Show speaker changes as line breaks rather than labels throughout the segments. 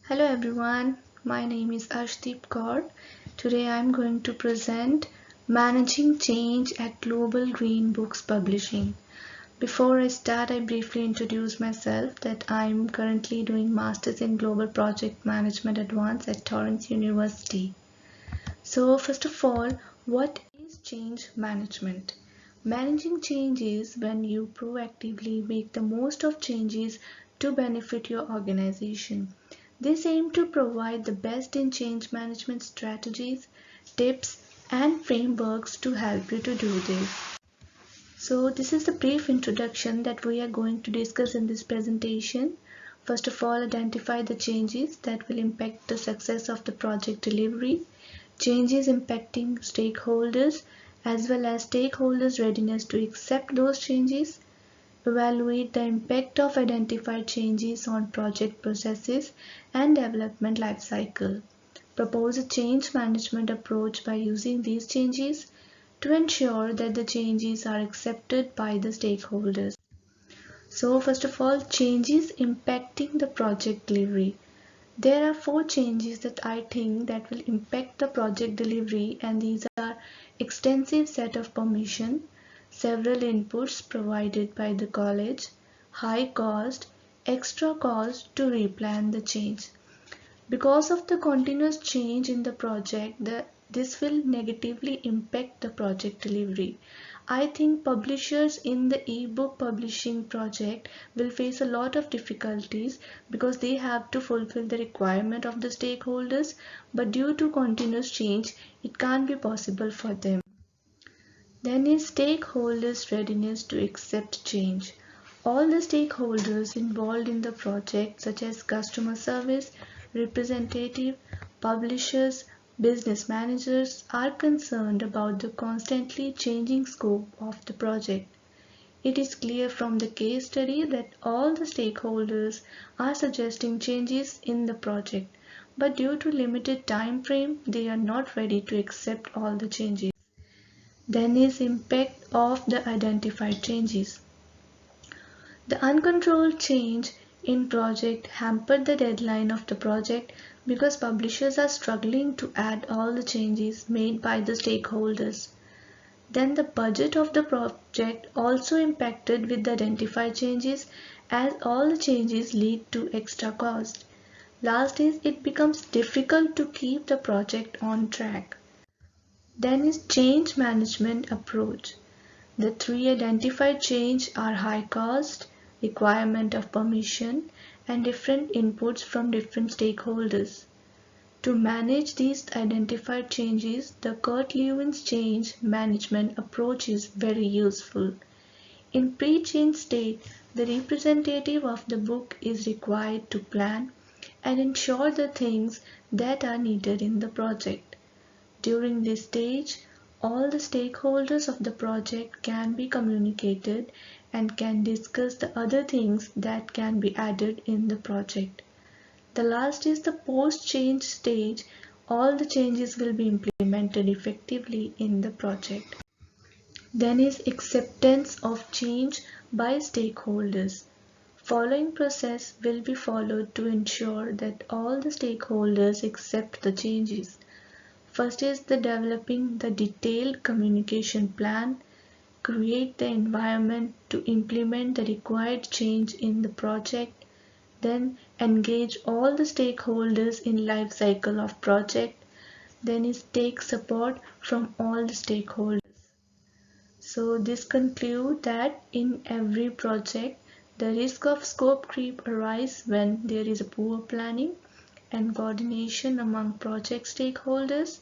Hello everyone, my name is Arshdeep Kaur. Today I am going to present Managing Change at Global Green Books Publishing. Before I start, I briefly introduce myself that I am currently doing Masters in Global Project Management Advanced at Torrance University. So first of all, what is change management? Managing change is when you proactively make the most of changes to benefit your organization. This aims to provide the best in change management strategies, tips, and frameworks to help you to do this. So this is the brief introduction that we are going to discuss in this presentation. First of all, identify the changes that will impact the success of the project delivery, changes impacting stakeholders, as well as stakeholders' readiness to accept those changes. Evaluate the impact of identified changes on project processes and development lifecycle. Propose a change management approach by using these changes to ensure that the changes are accepted by the stakeholders. So first of all, changes impacting the project delivery. There are 4 changes that I think that will impact the project delivery, and these are extensive set of permission, several inputs provided by the college, high cost, extra cost to replan the change. Because of the continuous change in the project, this will negatively impact the project delivery. I think publishers in the ebook publishing project will face a lot of difficulties because they have to fulfill the requirement of the stakeholders, but due to continuous change, it can't be possible for them. Then is stakeholders' readiness to accept change. All the stakeholders involved in the project, such as customer service, representative, publishers, business managers, are concerned about the constantly changing scope of the project. It is clear from the case study that all the stakeholders are suggesting changes in the project, but due to limited time frame, they are not ready to accept all the changes. Then is impact of the identified changes. The uncontrolled change in project hampered the deadline of the project because publishers are struggling to add all the changes made by the stakeholders. Then the budget of the project also impacted with the identified changes, as all the changes lead to extra cost. Last is it becomes difficult to keep the project on track. Then is change management approach. The 3 identified change are high cost, requirement of permission, and different inputs from different stakeholders. To manage these identified changes, the Kurt Lewin's change management approach is very useful. In pre-change state, the representative of the book is required to plan and ensure the things that are needed in the project. During this stage, all the stakeholders of the project can be communicated and can discuss the other things that can be added in the project. The last is the post-change stage. All the changes will be implemented effectively in the project. Then is acceptance of change by stakeholders. Following process will be followed to ensure that all the stakeholders accept the changes. First is the developing the detailed communication plan, create the environment to implement the required change in the project, then engage all the stakeholders in life cycle of project, then is take support from all the stakeholders. So this concludes that in every project, the risk of scope creep arises when there is a poor planning and coordination among project stakeholders.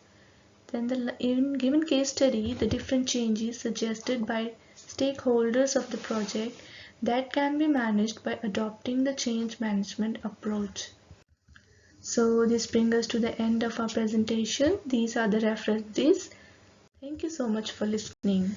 Then in given case study, the different changes suggested by stakeholders of the project that can be managed by adopting the change management approach. So this brings us to the end of our presentation. These are the references. Thank you so much for listening.